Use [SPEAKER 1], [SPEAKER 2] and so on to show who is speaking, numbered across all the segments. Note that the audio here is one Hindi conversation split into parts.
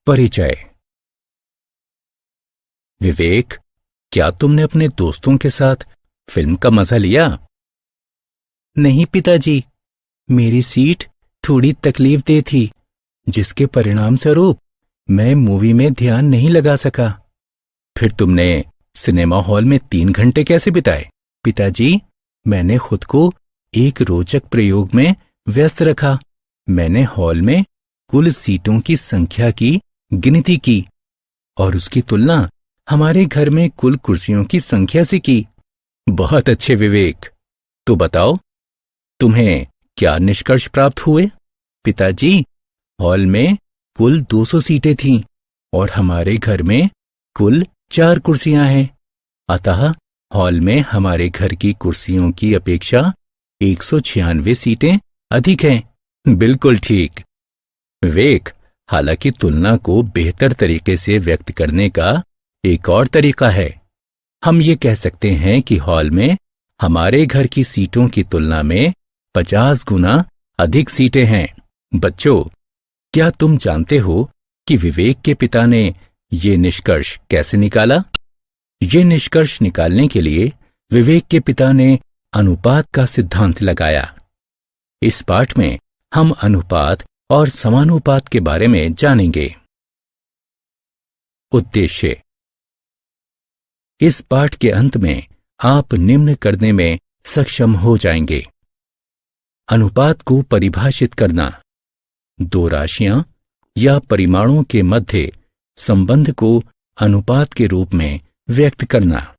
[SPEAKER 1] परिचय। विवेक, क्या तुमने अपने दोस्तों के साथ फिल्म का मजा लिया?
[SPEAKER 2] नहीं पिताजी, मेरी सीट थोड़ी तकलीफदेह थी, जिसके परिणाम स्वरूप मैं मूवी में ध्यान नहीं लगा सका।
[SPEAKER 1] फिर तुमने सिनेमा हॉल में 3 घंटे कैसे बिताए?
[SPEAKER 2] पिताजी, मैंने खुद को एक रोचक प्रयोग में व्यस्त रखा। मैंने हॉल में कुल सीटों की संख्या की गिनती की और उसकी तुलना हमारे घर में कुल कुर्सियों की संख्या से की।
[SPEAKER 1] बहुत अच्छे विवेक। तो बताओ, तुम्हें क्या निष्कर्ष प्राप्त हुए?
[SPEAKER 2] पिताजी, हॉल में कुल 200 सीटें थीं और हमारे घर में कुल 4 कुर्सियां हैं। अतः हॉल में हमारे घर की कुर्सियों की अपेक्षा 196 सीटें अधिक हैं।
[SPEAKER 1] बिल्कुल ठीक। विवेक, हालांकि तुलना को बेहतर तरीके से व्यक्त करने का एक और तरीका है। हम ये कह सकते हैं कि हॉल में हमारे घर की सीटों की तुलना में 50 गुना अधिक सीटें हैं। बच्चों, क्या तुम जानते हो कि विवेक के पिता ने ये निष्कर्ष कैसे निकाला? ये निष्कर्ष निकालने के लिए विवेक के पिता ने अनुपात का सिद्धांत लगाया। इस पाठ में हम अनुपात और समानुपात के बारे में जानेंगे। उद्देश्य। इस पाठ के अंत में आप निम्न करने में सक्षम हो जाएंगे। अनुपात को परिभाषित करना, दो राशियां या परिमाणों के मध्य संबंध को अनुपात के रूप में व्यक्त करना,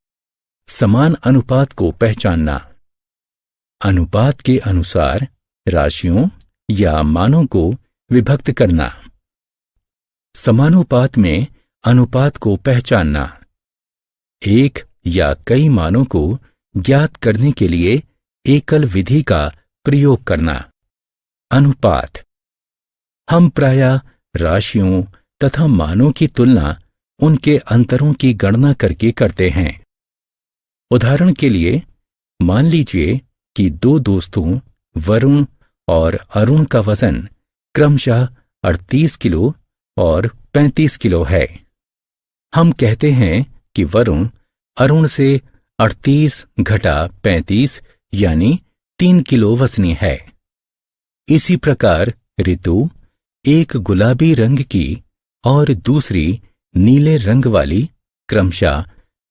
[SPEAKER 1] समान अनुपात को पहचानना, अनुपात के अनुसार राशियों या मानों को विभक्त करना, समानुपात में अनुपात को पहचानना, एक या कई मानों को ज्ञात करने के लिए एकल विधि का प्रयोग करना। अनुपात। हम प्रायः राशियों तथा मानों की तुलना उनके अंतरों की गणना करके करते हैं। उदाहरण के लिए, मान लीजिए कि दो दोस्तों वरुण और अरुण का वजन क्रमशः 38 किलो और 35 किलो है। हम कहते हैं कि वरुण अरुण से 38 घटा 35 यानी 3 किलो वजनी है। इसी प्रकार ऋतु एक गुलाबी रंग की और दूसरी नीले रंग वाली क्रमशः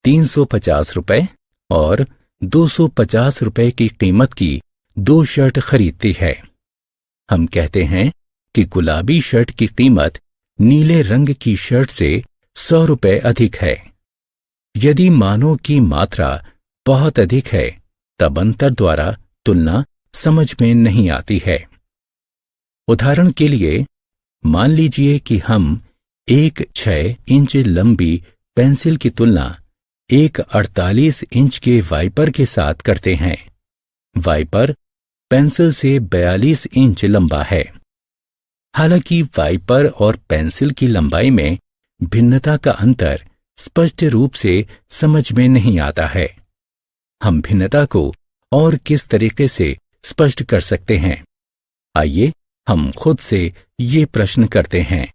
[SPEAKER 1] 350 रुपए और 250 रुपए की कीमत की 2 शर्ट खरीदती है। हम कहते हैं कि गुलाबी शर्ट की कीमत नीले रंग की शर्ट से 100 रुपए अधिक है। यदि मानों की मात्रा बहुत अधिक है, तब अंतर द्वारा तुलना समझ में नहीं आती है। उदाहरण के लिए, मान लीजिए कि हम एक 6 इंच लंबी पेंसिल की तुलना एक 48 इंच के वाइपर के साथ करते हैं। वाइपर पेंसिल से 42 इंच लंबा है। हालांकि वाइपर और पेंसिल की लंबाई में भिन्नता का अंतर स्पष्ट रूप से समझ में नहीं आता है। हम भिन्नता को और किस तरीके से स्पष्ट कर सकते हैं? आइए हम खुद से ये प्रश्न करते हैं।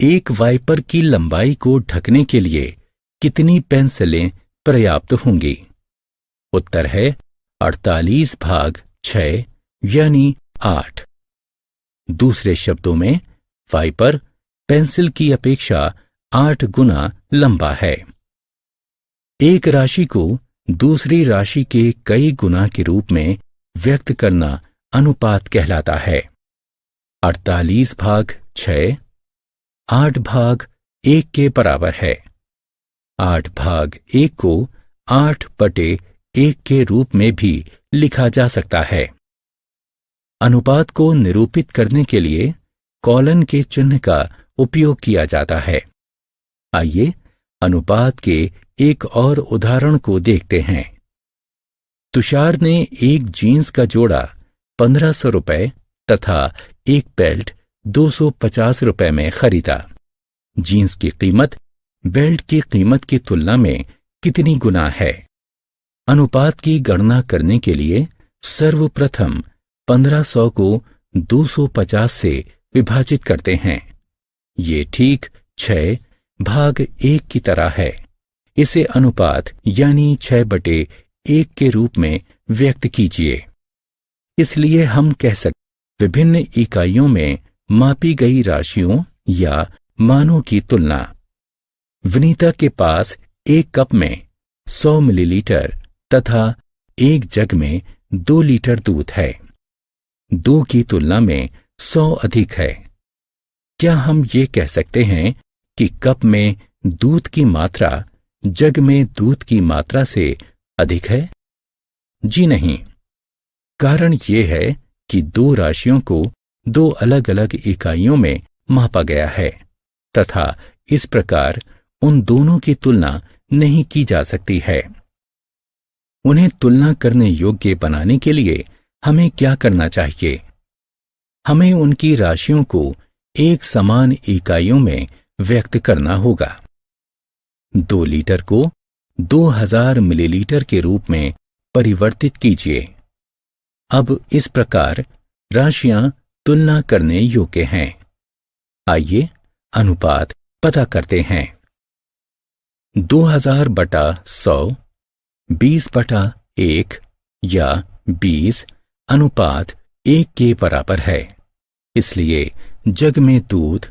[SPEAKER 1] एक वाइपर की लंबाई को ढकने के लिए कितनी पेंसिलें पर्याप्त होंगी? उत्तर है 48 भाग 6 यानी 8। दूसरे शब्दों में, वाइपर पेंसिल की अपेक्षा 8 गुना लंबा है। एक राशि को दूसरी राशि के कई गुना के रूप में व्यक्त करना अनुपात कहलाता है। 48 भाग 6 8 भाग 1 के बराबर है। 8 भाग 1 को 8/1 के रूप में भी लिखा जा सकता है। अनुपात को निरूपित करने के लिए कॉलन के चिन्ह का उपयोग किया जाता है। आइए अनुपात के एक और उदाहरण को देखते हैं। तुषार ने एक जीन्स का जोड़ा 1500 रुपए तथा एक बेल्ट 250 रुपए में खरीदा। जीन्स की कीमत बेल्ट की कीमत की तुलना में कितनी गुना है? अनुपात की गणना करने के लिए सर्वप्रथम 1500 को 250 से विभाजित करते हैं। ये ठीक 6/1 की तरह है। इसे अनुपात यानी 6/1 के रूप में व्यक्त कीजिए। इसलिए हम कह सकते विभिन्न इकाइयों में मापी गई राशियों या मानों की तुलना। विनीता के पास एक कप में 100 मिलीलीटर तथा एक जग में 2 लीटर दूध है। 2 की तुलना में 100 अधिक है। क्या हम ये कह सकते हैं कि कप में दूध की मात्रा जग में दूध की मात्रा से अधिक है? जी नहीं। कारण यह है कि 2 राशियों को 2 अलग अलग इकाइयों में मापा गया है तथा इस प्रकार उन दोनों की तुलना नहीं की जा सकती है। उन्हें तुलना करने योग्य बनाने के लिए हमें क्या करना चाहिए? हमें उनकी राशियों को एक समान इकाइयों में व्यक्त करना होगा। 2 लीटर को 2000 मिलीलीटर के रूप में परिवर्तित कीजिए। अब इस प्रकार राशियां तुलना करने योग्य हैं। आइए अनुपात पता करते हैं। 2000/100 20/1 या 20 अनुपात 1 के बराबर है। इसलिए जग में दूध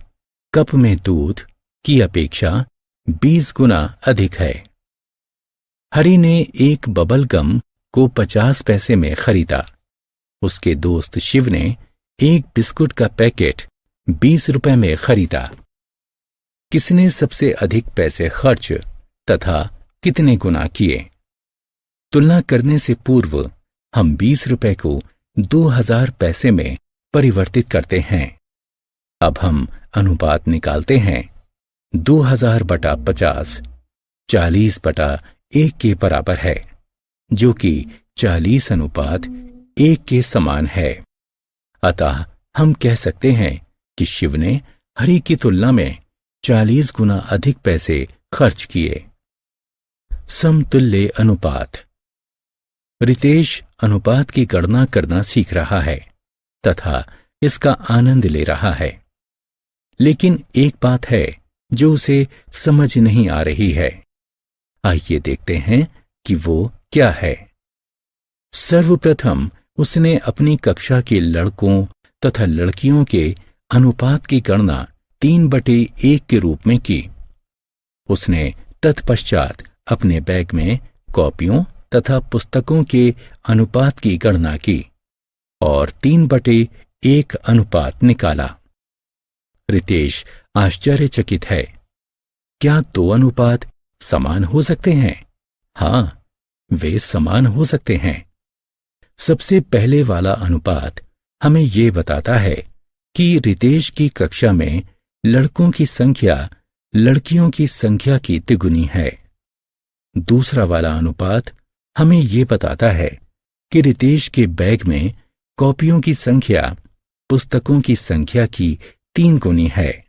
[SPEAKER 1] कप में दूध की अपेक्षा 20 गुना अधिक है। हरि ने एक बबल गम को 50 पैसे में खरीदा। उसके दोस्त शिव ने एक बिस्कुट का पैकेट 20 रुपए में खरीदा। किसने सबसे अधिक पैसे खर्च तथा कितने गुना किए? तुलना करने से पूर्व हम 20 रुपए को 2000 पैसे में परिवर्तित करते हैं। अब हम अनुपात निकालते हैं। 2000/50 40/1 के बराबर है, जो कि 40:1 के समान है। अतः हम कह सकते हैं कि शिव ने हरि की तुलना में 40 गुना अधिक पैसे खर्च किए। समतुल्य अनुपात। रितेश अनुपात की गणना करना सीख रहा है तथा इसका आनंद ले रहा है। लेकिन एक बात है जो उसे समझ नहीं आ रही है। आइए देखते हैं कि वो क्या है। सर्वप्रथम उसने अपनी कक्षा के लड़कों तथा लड़कियों के अनुपात की गणना 3/1 के रूप में की। उसने तत्पश्चात अपने बैग में कॉपियों तथा पुस्तकों के अनुपात की गणना की और 3/1 अनुपात निकाला। रितेश आश्चर्यचकित है। क्या 2 अनुपात समान हो सकते हैं? हां, वे समान हो सकते हैं। सबसे पहले वाला अनुपात हमें यह बताता है कि रितेश की कक्षा में लड़कों की संख्या लड़कियों की संख्या की तिगुनी है। दूसरा वाला अनुपात हमें यह बताता है कि रितेश के बैग में कॉपियों की संख्या पुस्तकों की संख्या की 3 गुनी है।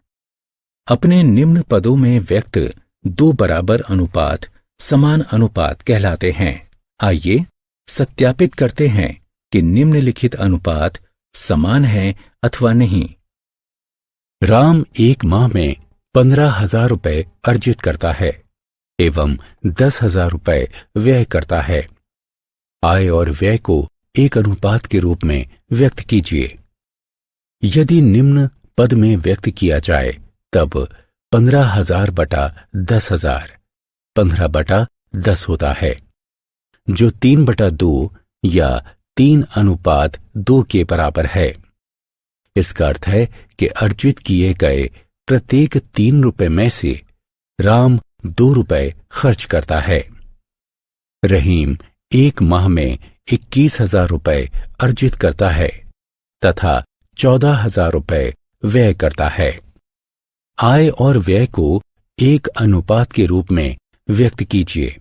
[SPEAKER 1] अपने निम्न पदों में व्यक्त 2 बराबर अनुपात समान अनुपात कहलाते हैं। आइए सत्यापित करते हैं कि निम्नलिखित अनुपात समान है अथवा नहीं। राम एक माह में 15,000 रुपए अर्जित करता है एवं 10,000 रुपए व्यय करता है। आय और व्यय को एक अनुपात के रूप में व्यक्त कीजिए। यदि निम्न पद में व्यक्त किया जाए तब 15,000/10,000 15/10 होता है, जो 3/2 या 3:2 के बराबर है। इसका अर्थ है कि अर्जित किए गए प्रत्येक 3 रुपए में से राम 2 रुपए खर्च करता है। रहीम एक माह में 21,000 रुपए अर्जित करता है तथा 14,000 रुपए व्यय करता है। आय और व्यय को एक अनुपात के रूप में व्यक्त कीजिए।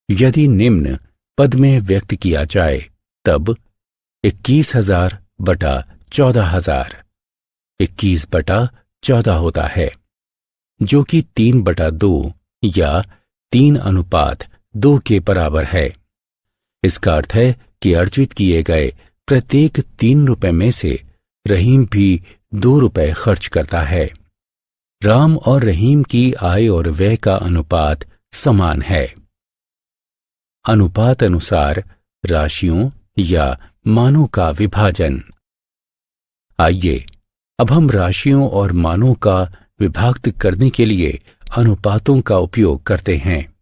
[SPEAKER 1] यदि निम्न पद में व्यक्त किया जाए तब 21,000/14,000 21/14 होता है, जो कि 3/2 या 3:2 के बराबर है। इसका अर्थ है कि अर्जित किए गए प्रत्येक 3 रुपए में से
[SPEAKER 2] रहीम भी 2 रुपए खर्च करता है। राम और रहीम की आय और व्यय का अनुपात समान है। अनुपात अनुसार राशियों या मानों का विभाजन। आइए अब हम राशियों और मानों का विभाजित करने के लिए अनुपातों का उपयोग करते हैं।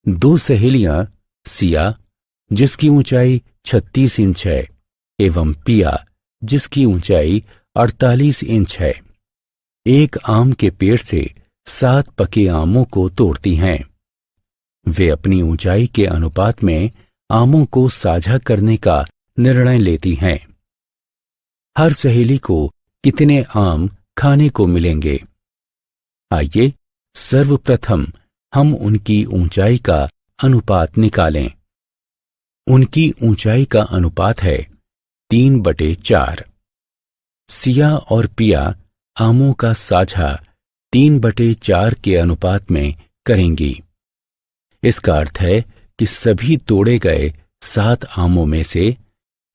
[SPEAKER 2] 2 सहेलियां सिया, जिसकी ऊंचाई 36 इंच है, एवं पिया, जिसकी ऊंचाई 48 इंच है, एक आम के पेड़ से 7 पके आमों को तोड़ती हैं। वे अपनी ऊंचाई के अनुपात में आमों को साझा करने का निर्णय लेती हैं। हर सहेली को कितने आम खाने को मिलेंगे? आइए सर्वप्रथम हम उनकी ऊंचाई का अनुपात निकालें। उनकी ऊंचाई का अनुपात है 3/4। सिया और पिया आमों का साझा 3/4 के अनुपात में करेंगी। इसका अर्थ है कि सभी तोड़े गए 7 आमों में से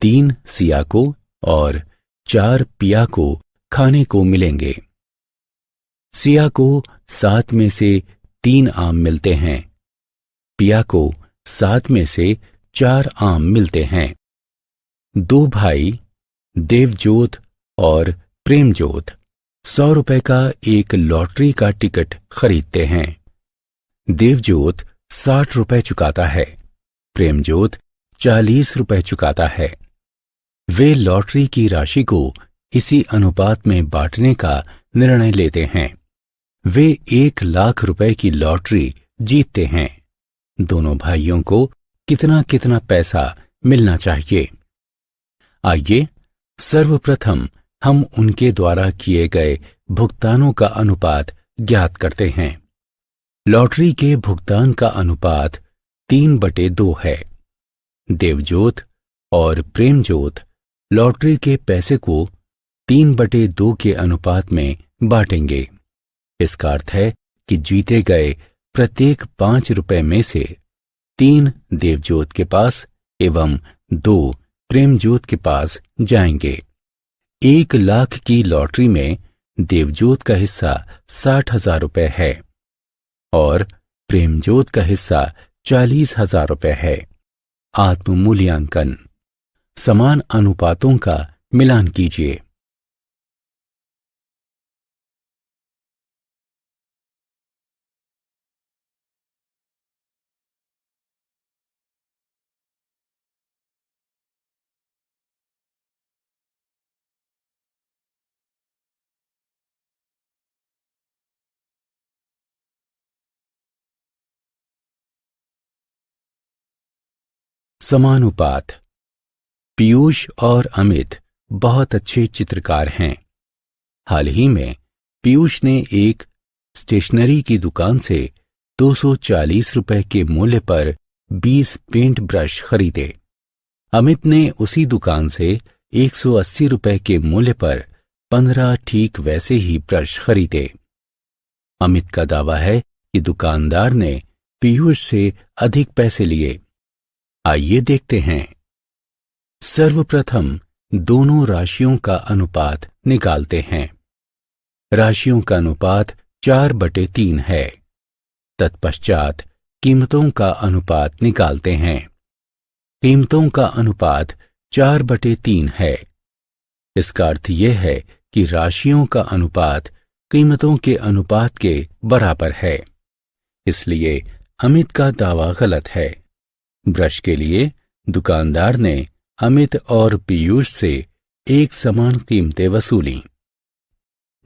[SPEAKER 2] 3 सिया को और 4 पिया को खाने को मिलेंगे। सिया को 7 में से 3 आम मिलते हैं। पिया को 7 में से 4 आम मिलते हैं। 2 भाई देवजोत और प्रेमजोत 100 रुपए का एक लॉटरी का टिकट खरीदते हैं। देवजोत 60 रुपए चुकाता है, प्रेमजोत 40 रुपए चुकाता है। वे लॉटरी की राशि को इसी अनुपात में बांटने का निर्णय लेते हैं। वे 1 लाख रुपए की लॉटरी जीतते हैं। दोनों भाइयों को कितना कितना पैसा मिलना चाहिए? आइए सर्वप्रथम हम उनके द्वारा किए गए भुगतानों का अनुपात ज्ञात करते हैं। लॉटरी के भुगतान का अनुपात 3/2 है। देवजोत और प्रेमजोत लॉटरी के पैसे को 3/2 के अनुपात में बांटेंगे। इसका अर्थ है कि जीते गए प्रत्येक 5 रुपए में से 3 देवजोत के पास एवं 2 प्रेमजोत के पास जाएंगे। 1 लाख की लॉटरी में देवजोत का हिस्सा 60,000 रुपए है और प्रेमजोत का हिस्सा 40,000 रुपए है। आत्ममूल्यांकन। समान अनुपातों का मिलान कीजिए। समानुपात। पीयूष और अमित बहुत अच्छे चित्रकार हैं। हाल ही में पीयूष ने एक स्टेशनरी की दुकान से 240 रुपए के मूल्य पर 20 पेंट ब्रश खरीदे। अमित ने उसी दुकान से 180 रुपए के मूल्य पर 15 ठीक वैसे ही ब्रश खरीदे। अमित का दावा है कि दुकानदार ने पीयूष से अधिक पैसे लिए। आइए देखते हैं। सर्वप्रथम दोनों राशियों का अनुपात निकालते हैं। राशियों का अनुपात 4/3 है। तत्पश्चात कीमतों का अनुपात निकालते हैं। कीमतों का अनुपात 4/3 है। इसका अर्थ यह है कि राशियों का अनुपात कीमतों के अनुपात के बराबर है। इसलिए अमित का दावा गलत है। ब्रश के लिए दुकानदार ने अमित और पीयूष से एक समान कीमतें वसूली।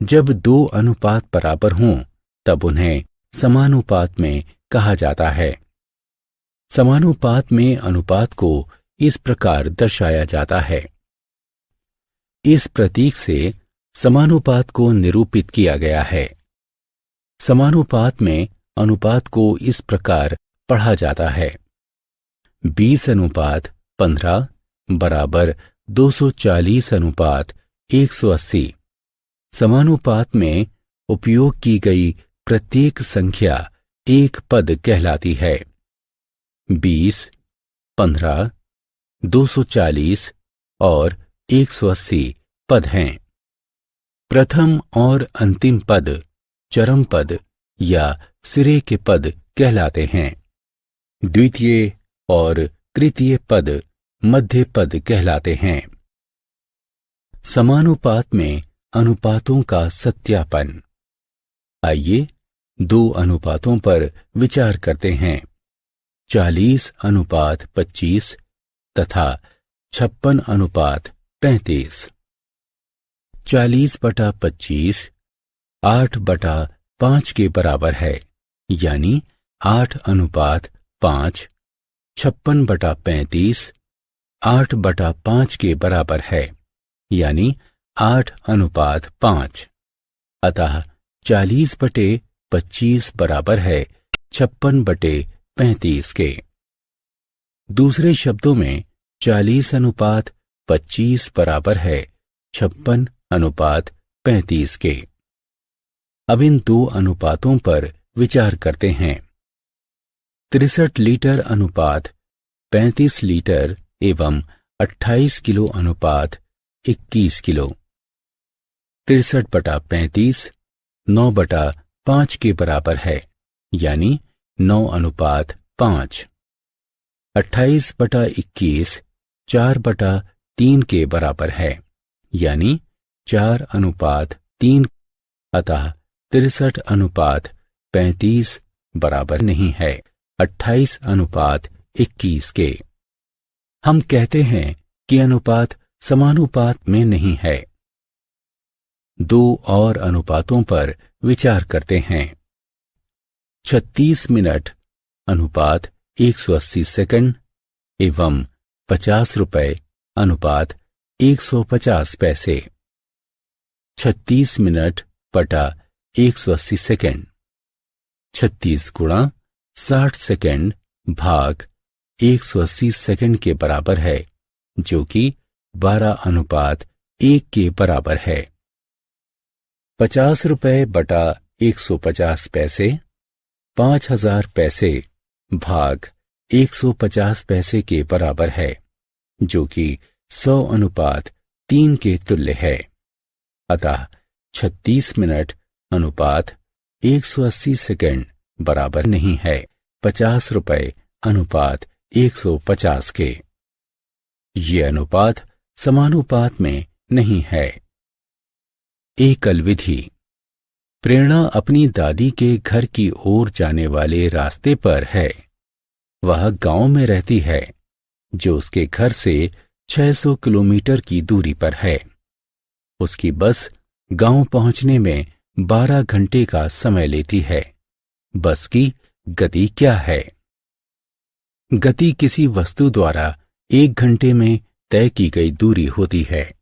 [SPEAKER 2] जब 2 अनुपात बराबर हों तब उन्हें समानुपात में कहा जाता है। समानुपात में अनुपात को इस प्रकार दर्शाया जाता है। इस प्रतीक से समानुपात को निरूपित किया गया है। समानुपात में अनुपात को इस प्रकार पढ़ा जाता है। 20:15 बराबर 240:180। समानुपात में उपयोग की गई प्रत्येक संख्या एक पद कहलाती है। 20, 15, 240 और 180 पद हैं। प्रथम और अंतिम पद चरम पद या सिरे के पद कहलाते हैं। द्वितीय और तृतीय पद मध्य पद कहलाते हैं। समानुपात में अनुपातों का सत्यापन। आइए दो अनुपातों पर विचार करते हैं, 40:25 तथा 56:35। 40/25 8/5 के बराबर है, यानी 8:5। 56/35 8/5 के बराबर है, यानी 8:5। अतः 40/25 बराबर है 56/35 के। दूसरे शब्दों में 40:25 बराबर है 56:35 के। अब इन दो अनुपातों पर विचार करते हैं। 63 लीटर अनुपात 35 लीटर एवं 28 किलो अनुपात 21 किलो। 63/35 9/5 के बराबर है, यानी 9:5। 28/21 4/3 के बराबर है, यानी 4:3। अतः 63:35 बराबर नहीं है 28:21 के। हम कहते हैं कि अनुपात समानुपात में नहीं है। दो और अनुपातों पर विचार करते हैं। 36 मिनट अनुपात 180 सेकंड एवं 50 रुपए अनुपात 150 पैसे। 36 मिनट बटा 180 सेकंड। 36 गुणा 60 सेकंड भाग 180 सेकंड के बराबर है, जो कि 12:1 के बराबर है। 50 रुपए बटा 150 पैसे 5000 पैसे भाग 150 पैसे के बराबर है, जो कि 100:3 के तुल्य है। अतः 36 मिनट अनुपात 180 सेकंड बराबर नहीं है 50 रुपए अनुपात 150 के। ये अनुपात समानुपात में नहीं है। एकल विधि। प्रेरणा अपनी दादी के घर की ओर जाने वाले रास्ते पर है। वह गांव में रहती है, जो उसके घर से 600 किलोमीटर की दूरी पर है। उसकी बस गांव पहुंचने में 12 घंटे का समय लेती है। बस की गति क्या है? गति किसी वस्तु द्वारा 1 घंटे में तय की गई दूरी होती है।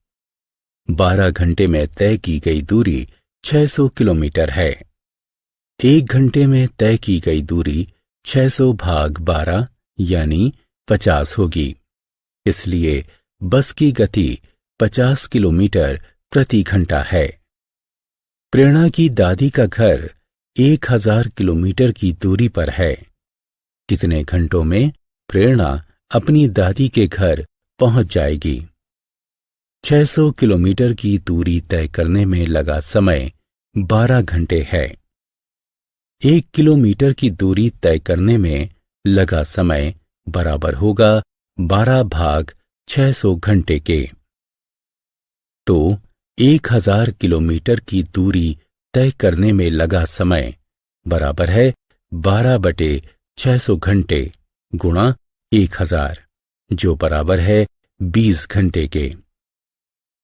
[SPEAKER 2] 12 घंटे में तय की गई दूरी 600 किलोमीटर है। 1 घंटे में तय की गई दूरी 600 भाग 12 यानी 50 होगी। इसलिए बस की गति 50 किलोमीटर प्रति घंटा है। प्रेरणा की दादी का घर 1000 किलोमीटर की दूरी पर है। कितने घंटों में प्रेरणा अपनी दादी के घर पहुंच जाएगी? 600 किलोमीटर की दूरी तय करने में लगा समय 12 घंटे है। 1 किलोमीटर की दूरी तय करने में लगा समय बराबर होगा 12 भाग 600 घंटे के। तो 1000 किलोमीटर की दूरी तय करने में लगा समय बराबर है 12/600 घंटे गुणा 1000, जो बराबर है 20 घंटे के।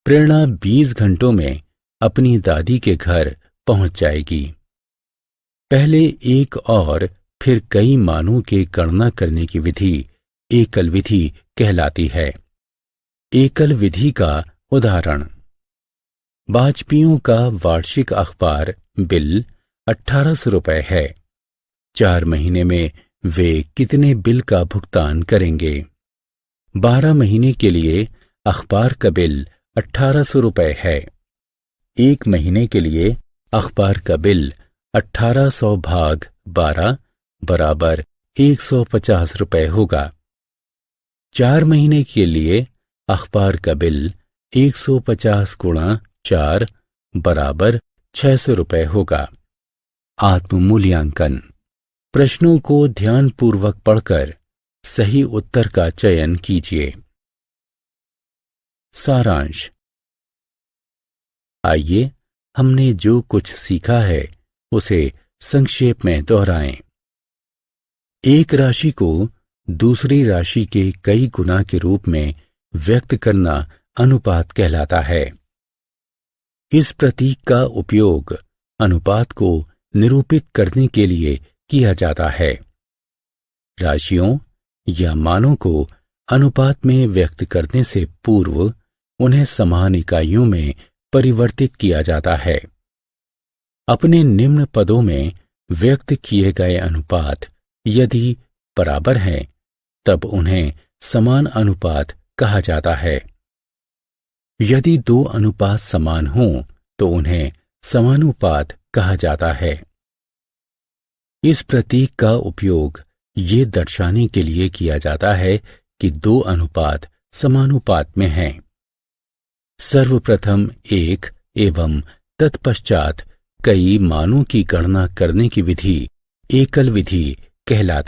[SPEAKER 2] प्रेरणा 20 घंटों में अपनी दादी के घर पहुंच जाएगी। पहले एक और फिर कई मानों के गणना करने की विधि एकल विधि कहलाती है। एकल विधि का उदाहरण। वाजपेयियों का वार्षिक अखबार बिल 1800 रुपये है। 4 महीने में वे कितने बिल का भुगतान करेंगे? 12 महीने के लिए अखबार का बिल 1800 रुपये है। 1 महीने के लिए अखबार का बिल 1800 भाग 12 बराबर 150 रुपये होगा। 4 महीने के लिए अखबार का बिल 150 गुणा 4 बराबर 600 रुपये होगा। आत्म-मूल्यांकन। प्रश्नों को ध्यानपूर्वक पढ़कर सही उत्तर का चयन कीजिए। सारांश। आइए हमने जो कुछ सीखा है उसे संक्षेप में दोहराएं। एक राशि को दूसरी राशि के कई गुना के रूप में व्यक्त करना अनुपात कहलाता है। इस प्रतीक का उपयोग अनुपात को निरूपित करने के लिए किया जाता है। राशियों या मानों को अनुपात में व्यक्त करने से पूर्व उन्हें समान इकाइयों में परिवर्तित किया जाता है। अपने निम्न पदों में व्यक्त किए गए अनुपात यदि बराबर हैं, तब उन्हें समान अनुपात कहा जाता है। यदि दो अनुपात समान हों तो उन्हें समानुपात कहा जाता है। इस प्रतीक का उपयोग ये दर्शाने के लिए किया जाता है कि दो अनुपात समानुपात में हैं। सर्वप्रथम एक एवं तत्पश्चात कई मानों की गणना करने की विधि एकल विधि कहलाती